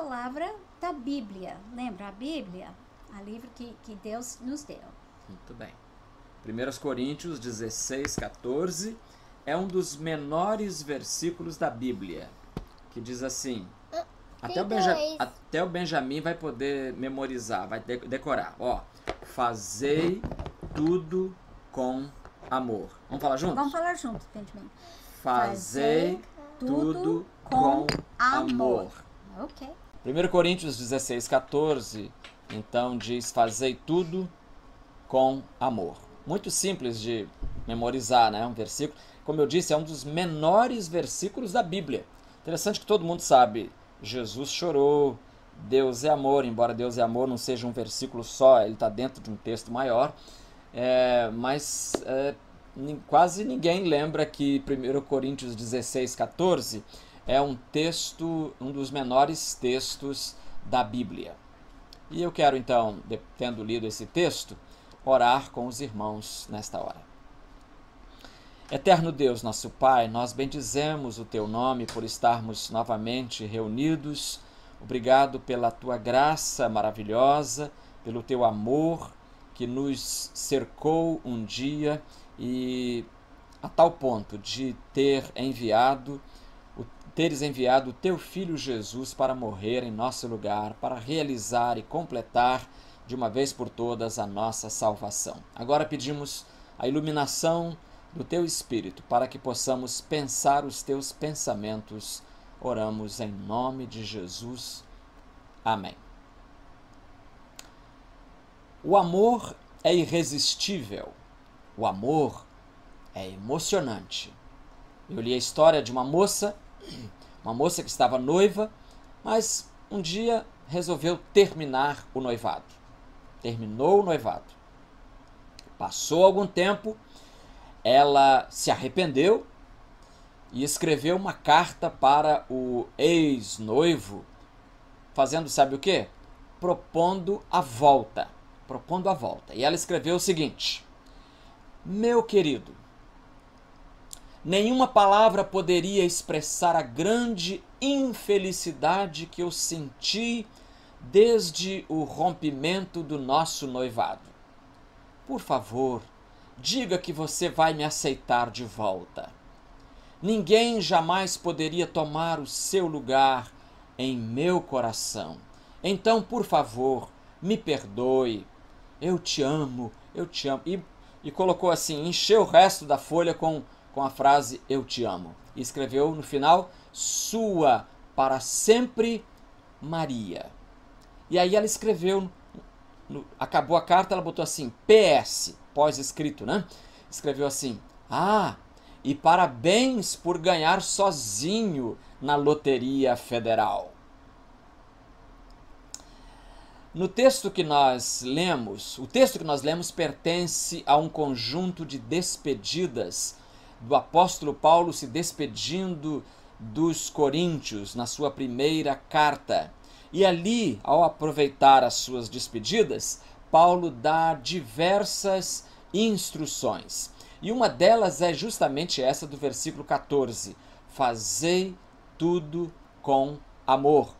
palavra da Bíblia. Lembra a Bíblia? A livro que Deus nos deu. Muito bem. 1 Coríntios 16, 14 é um dos menores versículos da Bíblia, que diz assim, até o Benjamin vai poder memorizar, vai decorar. Ó, fazei tudo com amor. Vamos falar juntos? Vamos falar juntos, Benjamin. Fazei tudo com amor. Ok. 1 Coríntios 16, 14, então diz, fazei tudo com amor. Muito simples de memorizar, né? Um versículo, como eu disse, é um dos menores versículos da Bíblia. Interessante que todo mundo sabe, Jesus chorou, Deus é amor, embora Deus é amor não seja um versículo só, ele está dentro de um texto maior, mas quase ninguém lembra que 1 Coríntios 16, 14 é um texto, um dos menores textos da Bíblia. E eu quero então, tendo lido esse texto, orar com os irmãos nesta hora. Eterno Deus, nosso Pai, nós bendizemos o Teu nome por estarmos novamente reunidos. Obrigado pela Tua graça maravilhosa, pelo Teu amor que nos cercou um dia e a tal ponto de teres enviado o Teu Filho Jesus para morrer em nosso lugar, para realizar e completar de uma vez por todas a nossa salvação. Agora pedimos a iluminação do Teu Espírito para que possamos pensar os Teus pensamentos. Oramos em nome de Jesus. Amém. O amor é irresistível. O amor é emocionante. Eu li a história de uma moça que estava noiva, mas um dia resolveu terminar o noivado. Terminou o noivado. Passou algum tempo, ela se arrependeu e escreveu uma carta para o ex-noivo, fazendo sabe o quê? Propondo a volta. E ela escreveu o seguinte: meu querido, nenhuma palavra poderia expressar a grande infelicidade que eu senti desde o rompimento do nosso noivado. Por favor, diga que você vai me aceitar de volta. Ninguém jamais poderia tomar o seu lugar em meu coração. Então, por favor, me perdoe. Eu te amo, eu te amo. E colocou assim, encheu o resto da folha com a frase eu te amo. E escreveu no final, sua para sempre, Maria. E aí ela escreveu, acabou a carta, ela botou assim, PS, pós-escrito, né? Escreveu assim, e parabéns por ganhar sozinho na Loteria Federal. No texto que nós lemos, o texto que nós lemos pertence a um conjunto de despedidas do apóstolo Paulo se despedindo dos coríntios na sua primeira carta. E ali, ao aproveitar as suas despedidas, Paulo dá diversas instruções. E uma delas é justamente essa do versículo 14. Fazei tudo com amor.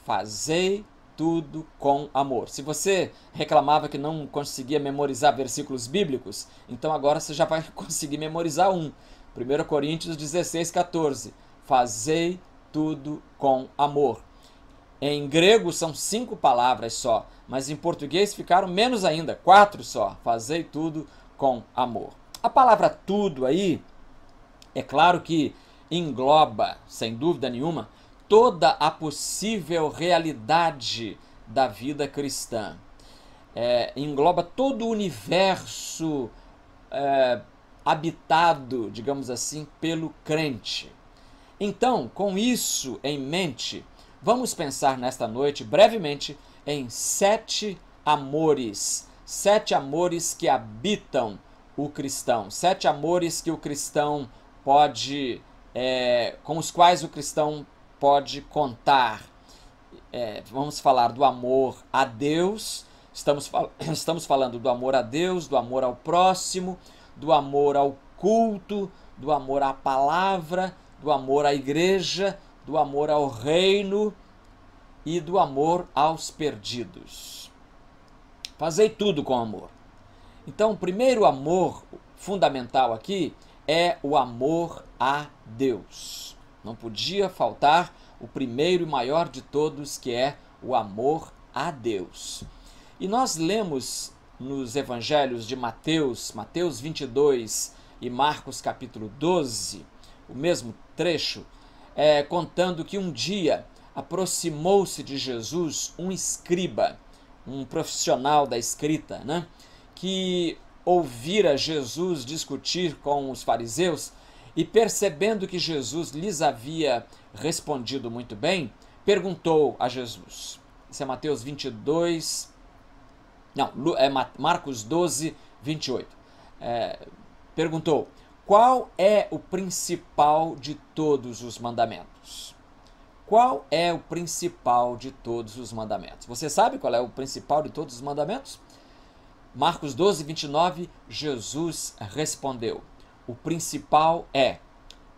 Fazei tudo com amor. Se você reclamava que não conseguia memorizar versículos bíblicos, então agora você já vai conseguir memorizar um. 1 Coríntios 16, 14. Fazei tudo com amor. Em grego são 5 palavras só, mas em português ficaram menos ainda, 4 só. Fazei tudo com amor. A palavra tudo aí, é claro que engloba, sem dúvida nenhuma, toda a possível realidade da vida cristã. Engloba todo o universo habitado, digamos assim, pelo crente. Então, com isso em mente, vamos pensar nesta noite, brevemente, em 7 amores. 7 amores que habitam o cristão. 7 amores que o cristão pode, com os quais o cristão pode contar. Vamos falar do amor a Deus, estamos falando do amor a Deus, do amor ao próximo, do amor ao culto, do amor à palavra, do amor à igreja, do amor ao reino e do amor aos perdidos. Fazei tudo com amor. Então, o primeiro amor fundamental aqui é o amor a Deus. Não podia faltar o primeiro e maior de todos, que é o amor a Deus. E nós lemos nos evangelhos de Mateus 22 e Marcos capítulo 12, o mesmo trecho, contando que um dia aproximou-se de Jesus um escriba, um profissional da escrita, né, que ouvira Jesus discutir com os fariseus e, percebendo que Jesus lhes havia respondido muito bem, perguntou a Jesus. Isso é Mateus 22, não, é Marcos 12, 28. Perguntou: qual é o principal de todos os mandamentos? Qual é o principal de todos os mandamentos? Você sabe qual é o principal de todos os mandamentos? Marcos 12, 29, Jesus respondeu: o principal é: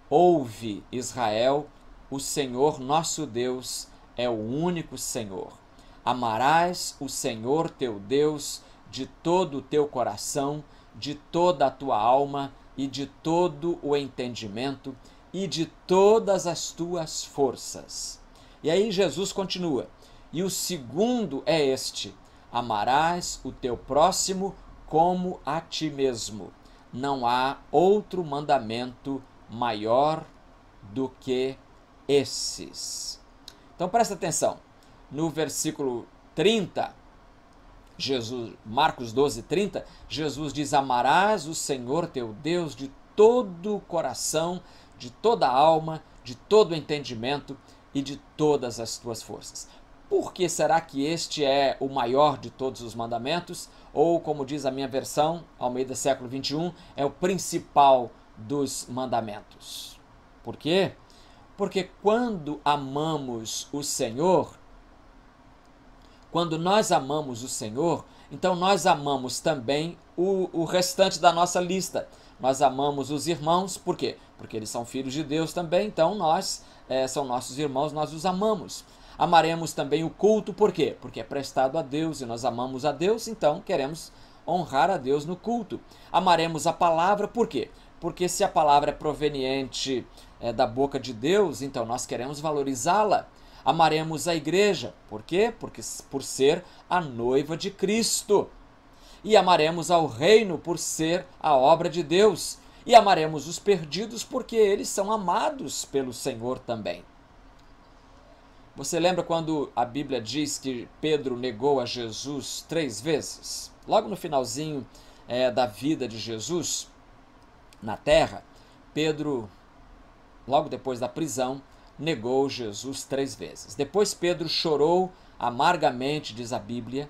ouve, Israel, o Senhor nosso Deus é o único Senhor. Amarás o Senhor teu Deus de todo o teu coração, de toda a tua alma e de todo o entendimento e de todas as tuas forças. E aí Jesus continua: e o segundo é este: amarás o teu próximo como a ti mesmo. Não há outro mandamento maior do que esses. Então presta atenção. No versículo 30, Marcos 12, 30, Jesus diz: amarás o Senhor teu Deus de todo o coração, de toda a alma, de todo o entendimento e de todas as tuas forças. Por que será que este é o maior de todos os mandamentos? Ou, como diz a minha versão, Almeida século 21, é o principal dos mandamentos. Por quê? Porque quando amamos o Senhor, quando nós amamos o Senhor, então nós amamos também o restante da nossa lista. Nós amamos os irmãos, por quê? Porque eles são filhos de Deus também, então nós, são nossos irmãos, nós os amamos. Amaremos também o culto, por quê? Porque é prestado a Deus e nós amamos a Deus, então queremos honrar a Deus no culto. Amaremos a palavra, por quê? Porque se a palavra é proveniente da boca de Deus, então nós queremos valorizá-la. Amaremos a igreja, por quê? Porque por ser a noiva de Cristo. E amaremos ao reino por ser a obra de Deus. E amaremos os perdidos porque eles são amados pelo Senhor também. Você lembra quando a Bíblia diz que Pedro negou a Jesus 3 vezes? Logo no finalzinho da vida de Jesus na terra, Pedro, logo depois da prisão, negou Jesus 3 vezes. Depois Pedro chorou amargamente, diz a Bíblia,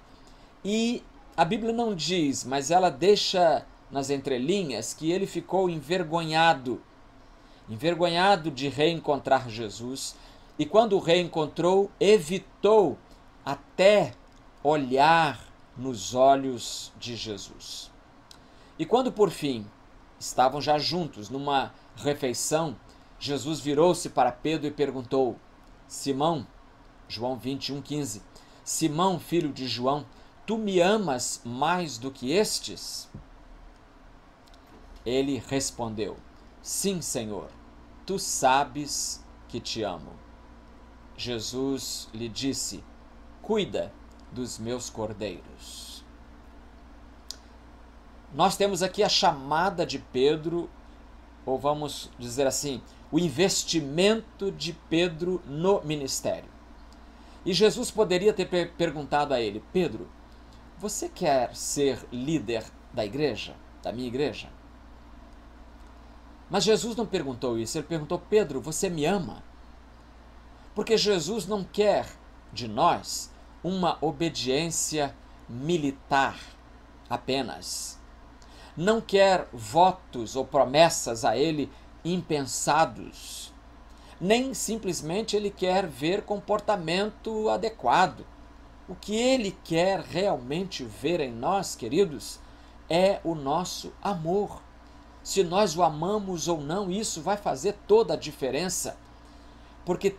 e a Bíblia não diz, mas ela deixa nas entrelinhas que ele ficou envergonhado de reencontrar Jesus, e quando o reencontrou, evitou até olhar nos olhos de Jesus. E quando por fim estavam já juntos numa refeição, Jesus virou-se para Pedro e perguntou: Simão, João 21:15, Simão, filho de João, tu me amas mais do que estes? Ele respondeu: sim, Senhor, tu sabes que te amo. Jesus lhe disse: cuida dos meus cordeiros. Nós temos aqui a chamada de Pedro, ou vamos dizer assim, o investimento de Pedro no ministério. E Jesus poderia ter perguntado a ele: Pedro, você quer ser líder da igreja, da minha igreja? Mas Jesus não perguntou isso, ele perguntou: Pedro, você me ama? Porque Jesus não quer de nós uma obediência militar apenas. Não quer votos ou promessas a ele impensados. Nem simplesmente ele quer ver comportamento adequado. O que ele quer realmente ver em nós, queridos, é o nosso amor. Se nós o amamos ou não, isso vai fazer toda a diferença. porque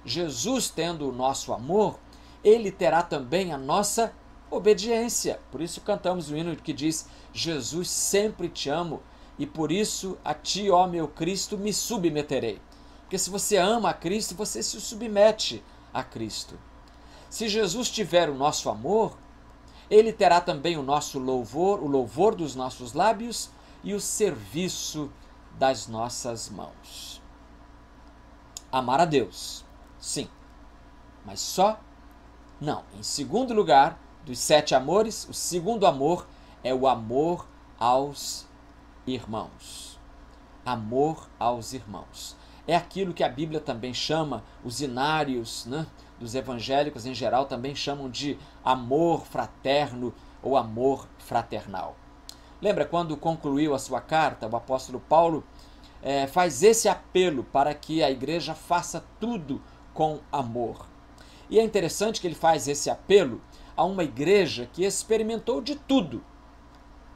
Jesus tendo o nosso amor, ele terá também a nossa obediência. Por isso cantamos o hino que diz: Jesus, sempre te amo, e por isso a ti, ó meu Cristo, me submeterei. Porque se você ama a Cristo, você se submete a Cristo. Se Jesus tiver o nosso amor, ele terá também o nosso louvor, o louvor dos nossos lábios e o serviço das nossas mãos. Amar a Deus, sim, mas só não. Em segundo lugar, dos 7 amores, o segundo amor é o amor aos irmãos. Amor aos irmãos. É aquilo que a Bíblia também chama, os inários, né, dos evangélicos em geral também chamam de amor fraterno ou amor fraternal. Lembra quando concluiu a sua carta, o apóstolo Paulo faz esse apelo para que a igreja faça tudo com amor. E é interessante que ele faz esse apelo a uma igreja que experimentou de tudo.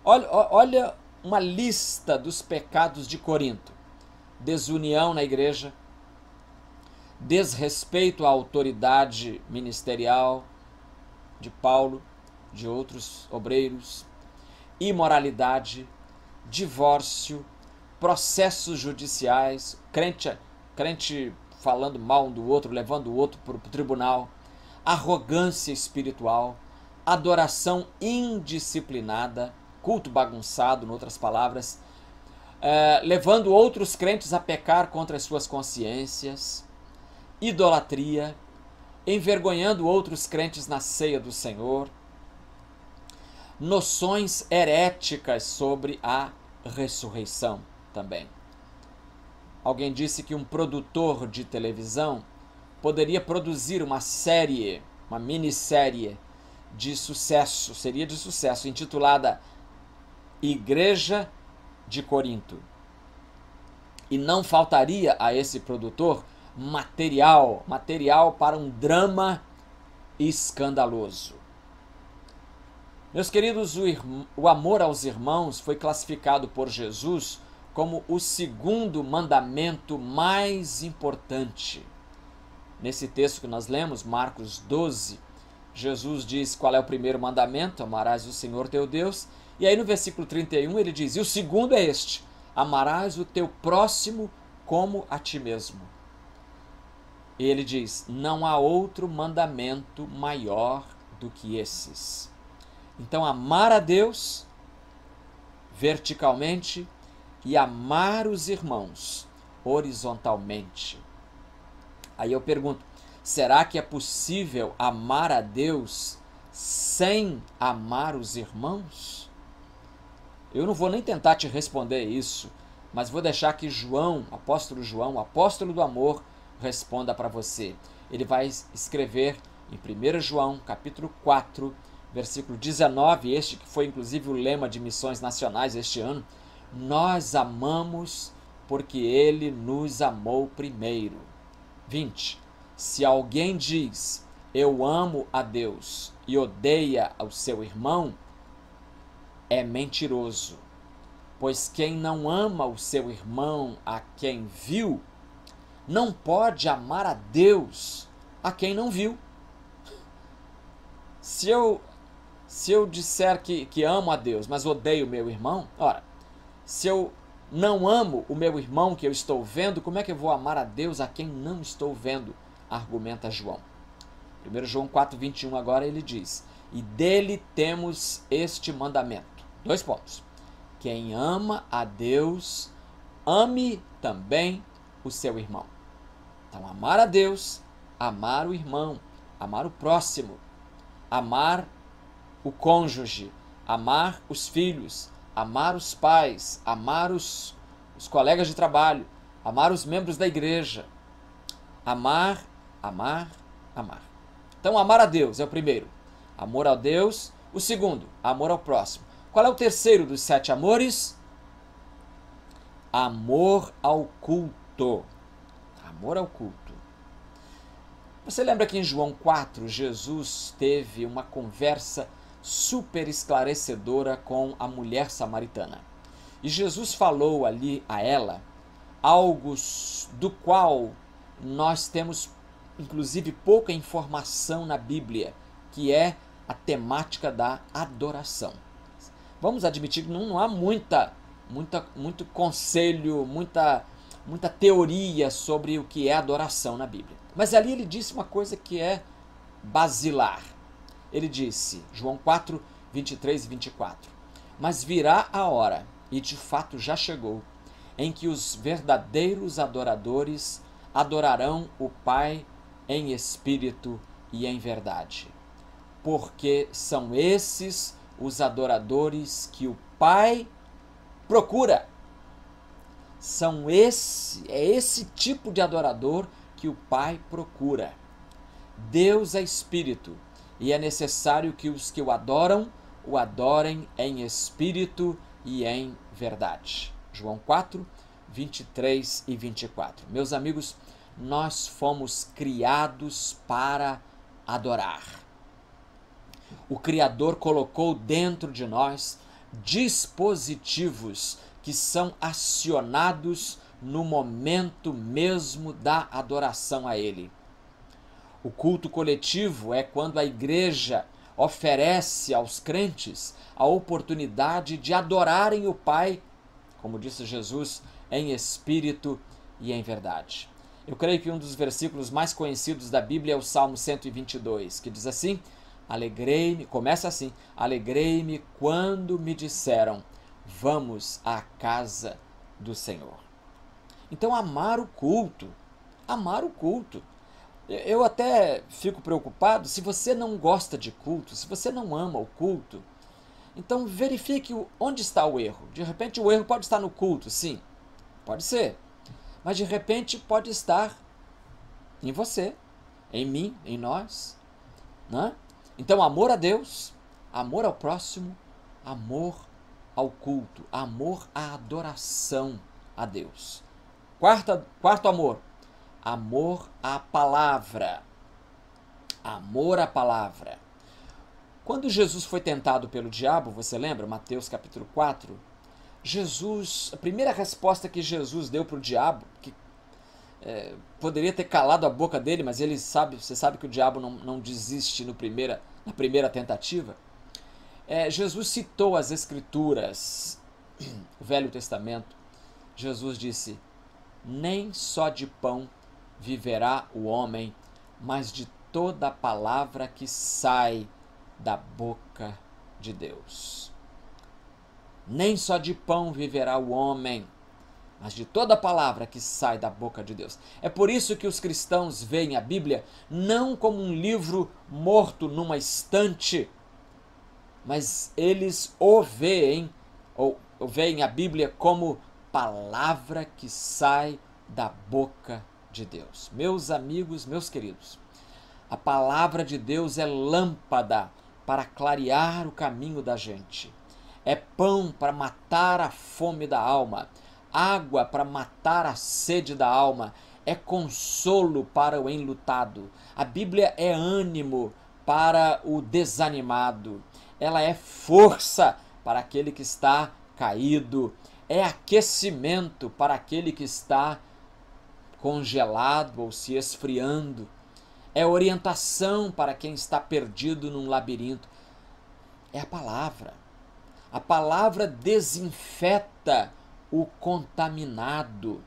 Olha uma lista dos pecados de Corinto: desunião na igreja, desrespeito à autoridade ministerial de Paulo, de outros obreiros, imoralidade, divórcio, processos judiciais, crente falando mal um do outro, levando o outro para o tribunal, arrogância espiritual, adoração indisciplinada, culto bagunçado, em outras palavras, levando outros crentes a pecar contra as suas consciências, idolatria, envergonhando outros crentes na ceia do Senhor, noções heréticas sobre a ressurreição também. Alguém disse que um produtor de televisão poderia produzir uma série, uma minissérie de sucesso, seria de sucesso, intitulada Igreja de Corinto. E não faltaria a esse produtor material para um drama escandaloso. Meus queridos, o amor aos irmãos foi classificado por Jesus como o segundo mandamento mais importante. Nesse texto que nós lemos, Marcos 12, Jesus diz qual é o primeiro mandamento: amarás o Senhor teu Deus. E aí no versículo 31 ele diz: e o segundo é este: amarás o teu próximo como a ti mesmo. E ele diz: não há outro mandamento maior do que esses. Então, amar a Deus verticalmente e amar os irmãos horizontalmente. Aí eu pergunto: será que é possível amar a Deus sem amar os irmãos? Eu não vou nem tentar te responder isso, mas vou deixar que João, o apóstolo do amor, responda para você. Ele vai escrever em 1 João, capítulo 4, versículo 19, este que foi inclusive o lema de missões nacionais este ano: nós amamos porque ele nos amou primeiro. 20. Se alguém diz: eu amo a Deus e odeia o seu irmão, é mentiroso. Pois quem não ama o seu irmão a quem viu, não pode amar a Deus a quem não viu. Se eu disser que amo a Deus, mas odeio o meu irmão, ora, se eu não amo o meu irmão que eu estou vendo, como é que eu vou amar a Deus a quem não estou vendo? Argumenta João. 1 João 4,21 agora ele diz: e dele temos este mandamento. 2 pontos. Quem ama a Deus, ame também o seu irmão. Então, amar a Deus, amar o irmão, amar o próximo, amar o cônjuge, amar os filhos, amar os pais, amar os colegas de trabalho, amar os membros da igreja. Amar, amar, amar. Então, amar a Deus é o primeiro. Amor a Deus. O segundo, amor ao próximo. Qual é o terceiro dos 7 amores? Amor ao culto. Amor ao culto. Você lembra que em João 4, Jesus teve uma conversa super esclarecedora com a mulher samaritana. E Jesus falou ali a ela algo do qual nós temos, inclusive, pouca informação na Bíblia, que é a temática da adoração. Vamos admitir que não há muito conselho, muita teoria sobre o que é adoração na Bíblia. Mas ali ele disse uma coisa que é basilar. Ele disse, João 4, 23 e 24, mas virá a hora, e de fato já chegou, em que os verdadeiros adoradores adorarão o Pai em espírito e em verdade, porque são esses os adoradores que o Pai procura. É esse tipo de adorador que o Pai procura. Deus é espírito, e é necessário que os que o adorem em espírito e em verdade. João 4, 23 e 24. Meus amigos, nós fomos criados para adorar. O Criador colocou dentro de nós dispositivos que são acionados no momento mesmo da adoração a Ele. O culto coletivo é quando a igreja oferece aos crentes a oportunidade de adorarem o Pai, como disse Jesus, em espírito e em verdade. Eu creio que um dos versículos mais conhecidos da Bíblia é o Salmo 122, que diz assim, começa assim, alegrei-me quando me disseram, vamos à casa do Senhor. Então, amar o culto. Eu até fico preocupado se você não gosta de culto, se você não ama o culto, então verifique onde está o erro. De repente o erro pode estar no culto, sim, pode ser, mas de repente pode estar em você, em mim, em nós, né? Então amor a Deus, amor ao próximo, amor ao culto, amor à adoração a Deus. Quarto amor, amor à palavra. Amor à palavra. Quando Jesus foi tentado pelo diabo, você lembra? Mateus capítulo 4. A primeira resposta que Jesus deu para o diabo, que poderia ter calado a boca dele, mas você sabe que o diabo não desiste na primeira tentativa. Jesus citou as Escrituras, o Velho Testamento. Jesus disse, nem só de pão viverá o homem, mas de toda a palavra que sai da boca de Deus. Nem só de pão viverá o homem, mas de toda a palavra que sai da boca de Deus. É por isso que os cristãos veem a Bíblia não como um livro morto numa estante, mas eles veem a Bíblia como palavra que sai da boca de Deus. Meus amigos, meus queridos, a palavra de Deus é lâmpada para clarear o caminho da gente. É pão para matar a fome da alma, água para matar a sede da alma, é consolo para o enlutado. A Bíblia é ânimo para o desanimado, ela é força para aquele que está caído, é aquecimento para aquele que está congelado ou se esfriando, é orientação para quem está perdido num labirinto. É a palavra. A palavra desinfeta o contaminado.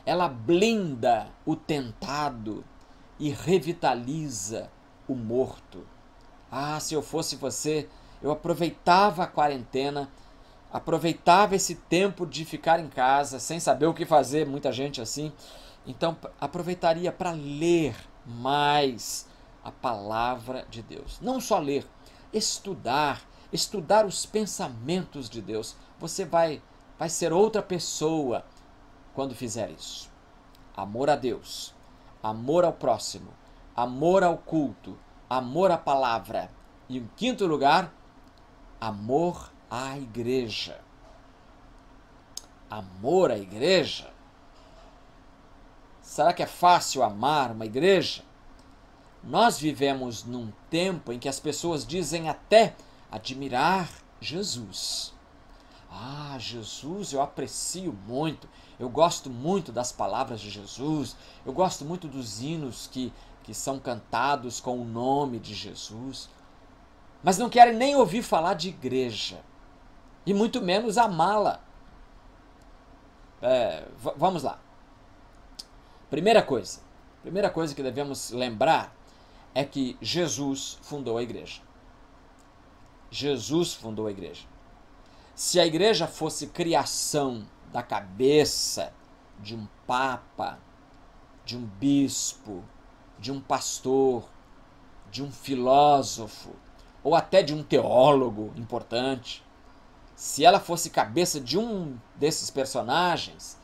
Ela blinda o tentado e revitaliza o morto. Ah, se eu fosse você, eu aproveitava a quarentena, aproveitava esse tempo de ficar em casa, sem saber o que fazer, muita gente assim. Então, aproveitaria para ler mais a palavra de Deus. Não só ler, estudar os pensamentos de Deus. Você vai ser outra pessoa quando fizer isso. Amor a Deus, amor ao próximo, amor ao culto, amor à palavra. E em quinto lugar, amor à igreja. Amor à igreja. Será que é fácil amar uma igreja? Nós vivemos num tempo em que as pessoas dizem até admirar Jesus. Ah, Jesus eu aprecio muito, eu gosto muito das palavras de Jesus, eu gosto muito dos hinos que são cantados com o nome de Jesus, mas não querem nem ouvir falar de igreja, e muito menos amá-la. Vamos lá. Primeira coisa que devemos lembrar é que Jesus fundou a igreja. Jesus fundou a igreja. Se a igreja fosse criação da cabeça de um papa, de um bispo, de um pastor, de um filósofo, ou até de um teólogo importante, se ela fosse cabeça de um desses personagens,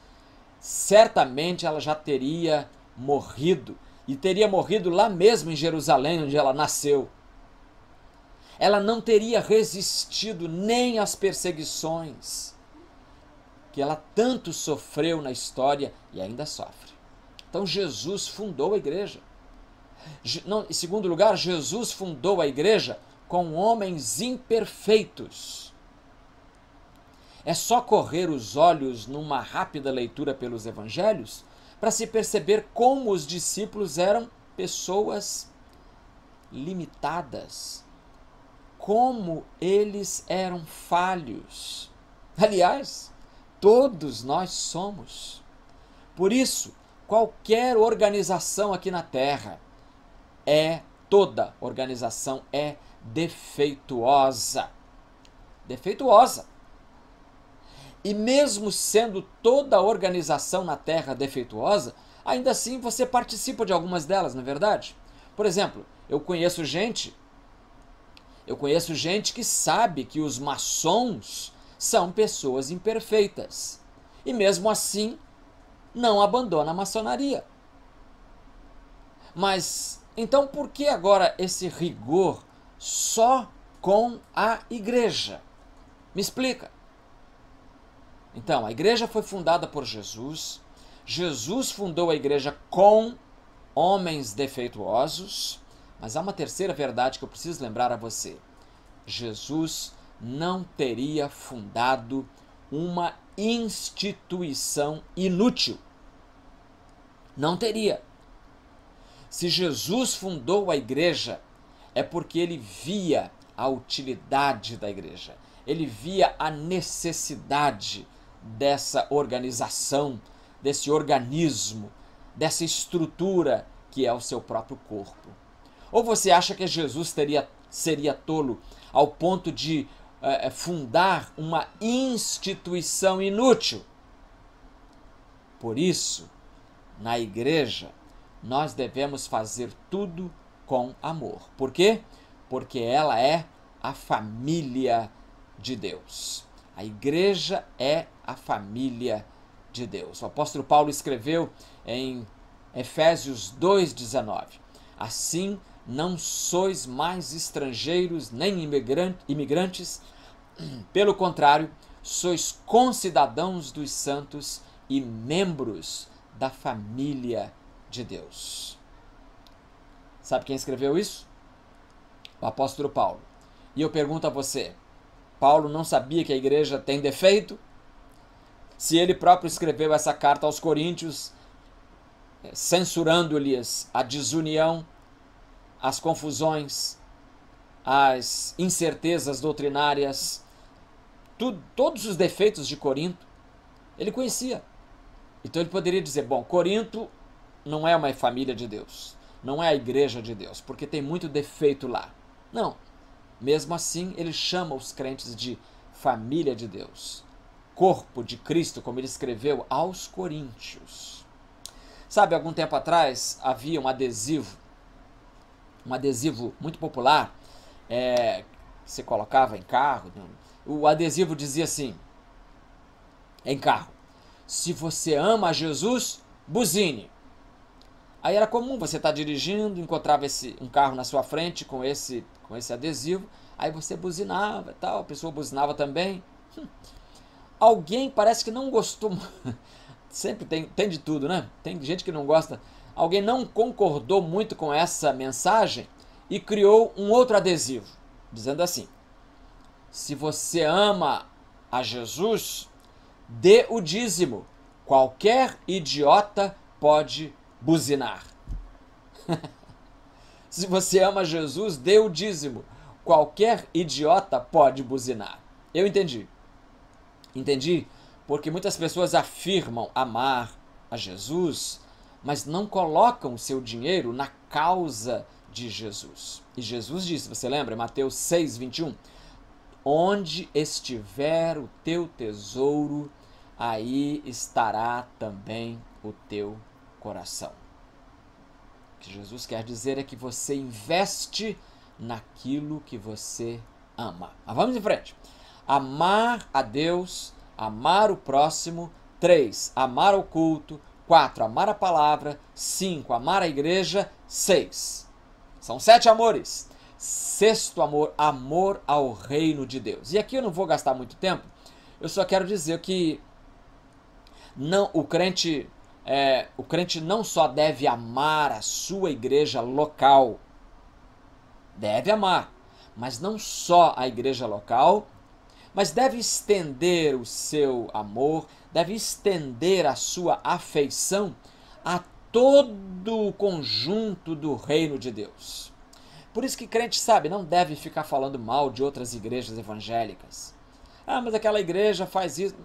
certamente ela já teria morrido, e teria morrido lá mesmo em Jerusalém, onde ela nasceu. Ela não teria resistido nem às perseguições que ela tanto sofreu na história e ainda sofre. Então Jesus fundou a igreja. Em segundo lugar, Jesus fundou a igreja com homens imperfeitos. É só correr os olhos numa rápida leitura pelos evangelhos para se perceber como os discípulos eram pessoas limitadas, como eles eram falhos. Aliás, todos nós somos. Por isso, qualquer organização aqui na Terra, toda organização é defeituosa. Defeituosa. E mesmo sendo toda organização na Terra defeituosa, ainda assim você participa de algumas delas, não é verdade? Por exemplo, eu conheço gente que sabe que os maçons são pessoas imperfeitas. E mesmo assim, não abandona a maçonaria. Mas, então por que agora esse rigor só com a igreja? Me explica. Então, a igreja foi fundada por Jesus. Jesus fundou a igreja com homens defeituosos. Mas há uma terceira verdade que eu preciso lembrar a você. Jesus não teria fundado uma instituição inútil. Não teria. Se Jesus fundou a igreja, é porque ele via a utilidade da igreja. Ele via a necessidade dessa organização, desse organismo, dessa estrutura que é o seu próprio corpo. Ou você acha que Jesus seria tolo ao ponto de fundar uma instituição inútil? Por isso, na igreja, nós devemos fazer tudo com amor. Por quê? Porque ela é a família de Deus. A igreja é a família de Deus. O apóstolo Paulo escreveu em Efésios 2,19: assim, não sois mais estrangeiros nem imigrantes, pelo contrário, sois concidadãos dos santos e membros da família de Deus. Sabe quem escreveu isso? O apóstolo Paulo. E eu pergunto a você, Paulo não sabia que a igreja tem defeito? Se ele próprio escreveu essa carta aos Coríntios, censurando-lhes a desunião, as confusões, as incertezas doutrinárias, todos os defeitos de Corinto, ele conhecia. Então ele poderia dizer, bom, Corinto não é uma família de Deus, não é a igreja de Deus, porque tem muito defeito lá. Não. Mesmo assim, ele chama os crentes de família de Deus, corpo de Cristo, como ele escreveu aos Coríntios. Sabe, algum tempo atrás havia um adesivo muito popular, que você colocava em carro. O adesivo dizia assim, em carro: se você ama Jesus, buzine. Aí era comum, você estar dirigindo, encontrava um carro na sua frente com esse adesivo, aí você buzinava e tal, a pessoa buzinava também. Alguém parece que não gostou, sempre tem de tudo, né? Tem gente que não gosta. Alguém não concordou muito com essa mensagem e criou um outro adesivo, dizendo assim: se você ama a Jesus, dê o dízimo, qualquer idiota pode buzinar. Se você ama Jesus, dê o dízimo. Qualquer idiota pode buzinar. Eu entendi. Entendi porque muitas pessoas afirmam amar a Jesus, mas não colocam o seu dinheiro na causa de Jesus. E Jesus disse, você lembra? Mateus 6:21. Onde estiver o teu tesouro, aí estará também o teu coração. O que Jesus quer dizer é que você investe naquilo que você ama. Mas vamos em frente. Amar a Deus, amar o próximo. 3, amar o culto. 4, amar a palavra. 5, amar a igreja. 6. São 7 amores. 6º amor, amor ao reino de Deus. E aqui eu não vou gastar muito tempo, eu só quero dizer que não, o crente não só deve amar a sua igreja local, deve amar, mas não só a igreja local, mas deve estender o seu amor, deve estender a sua afeição a todo o conjunto do reino de Deus. Por isso que crente, sabe, não deve ficar falando mal de outras igrejas evangélicas. Ah, mas aquela igreja faz isso.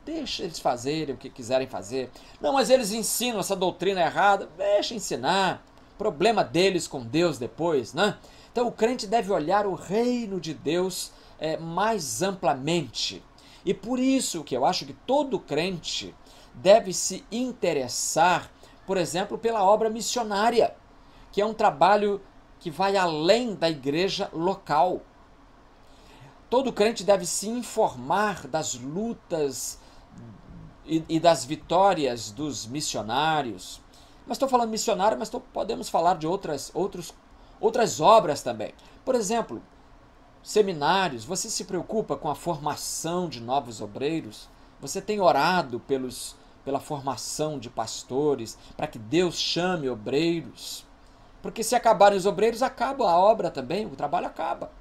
Deixa eles fazerem o que quiserem fazer. Não, mas eles ensinam essa doutrina errada. Deixa ensinar. Problema deles com Deus depois, né? Então o crente deve olhar o reino de Deus mais amplamente. E por isso que eu acho que todo crente deve se interessar, por exemplo, pela obra missionária, que é um trabalho que vai além da igreja local. Todo crente deve se informar das lutas e das vitórias dos missionários. Mas estou falando missionário, mas podemos falar de outras obras também. Por exemplo, seminários. Você se preocupa com a formação de novos obreiros? Você tem orado pela formação de pastores, para que Deus chame obreiros? Porque se acabarem os obreiros, acaba a obra também, o trabalho acaba.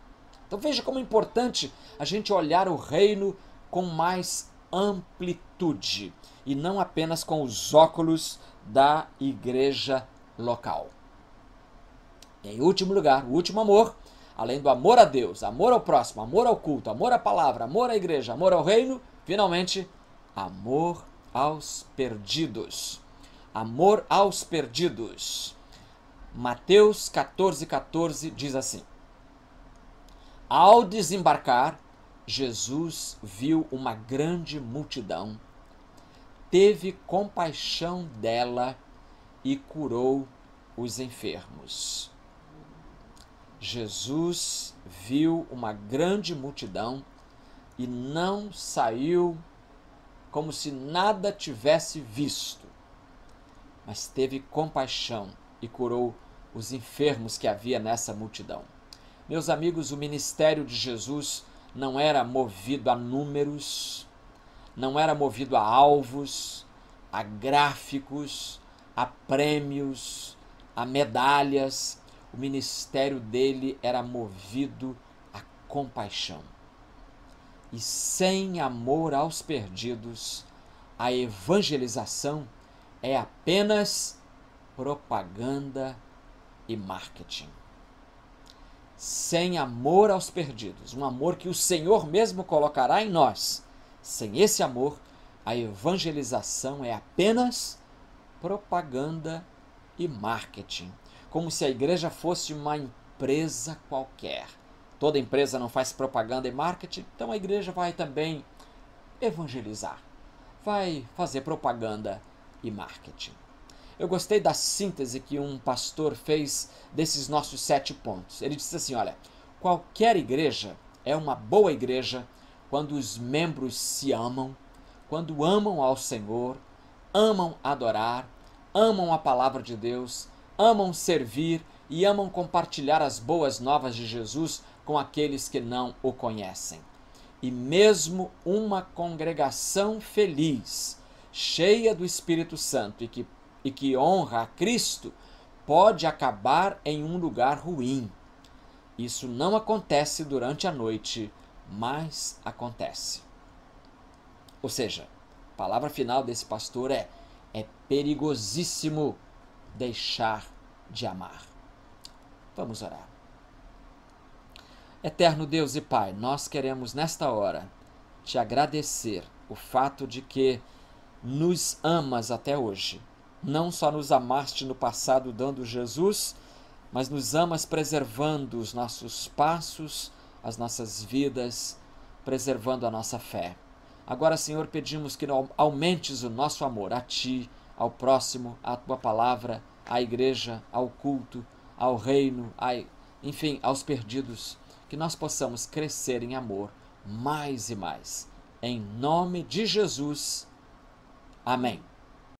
Então veja como é importante a gente olhar o reino com mais amplitude e não apenas com os óculos da igreja local. E em último lugar, o último amor, além do amor a Deus, amor ao próximo, amor ao culto, amor à palavra, amor à igreja, amor ao reino, finalmente, amor aos perdidos. Amor aos perdidos. Mateus 14,14 diz assim: Ao desembarcar, Jesus viu uma grande multidão, teve compaixão dela e curou os enfermos. Jesus viu uma grande multidão e não saiu como se nada tivesse visto, mas teve compaixão e curou os enfermos que havia nessa multidão. Meus amigos, o ministério de Jesus não era movido a números, não era movido a alvos, a gráficos, a prêmios, a medalhas. O ministério dele era movido a compaixão. E sem amor aos perdidos, a evangelização é apenas propaganda e marketing. Sem amor aos perdidos, um amor que o Senhor mesmo colocará em nós, sem esse amor, a evangelização é apenas propaganda e marketing. Como se a igreja fosse uma empresa qualquer. Toda empresa não faz propaganda e marketing, então a igreja vai também evangelizar, vai fazer propaganda e marketing. Eu gostei da síntese que um pastor fez desses nossos 7 pontos. Ele disse assim, olha, qualquer igreja é uma boa igreja quando os membros se amam, quando amam ao Senhor, amam adorar, amam a palavra de Deus, amam servir e amam compartilhar as boas novas de Jesus com aqueles que não o conhecem. E mesmo uma congregação feliz, cheia do Espírito Santo e que honra a Cristo, pode acabar em um lugar ruim. Isso não acontece durante a noite, mas acontece. Ou seja, A palavra final desse pastor é perigosíssimo deixar de amar. Vamos orar. Eterno Deus e Pai, nós queremos nesta hora te agradecer o fato de que nos amas até hoje. Não só nos amaste no passado dando Jesus, mas nos amas preservando os nossos passos, as nossas vidas, preservando a nossa fé. Agora, Senhor, pedimos que aumentes o nosso amor a Ti, ao próximo, à Tua palavra, à igreja, ao culto, ao reino, enfim, aos perdidos, que nós possamos crescer em amor mais e mais. Em nome de Jesus. Amém.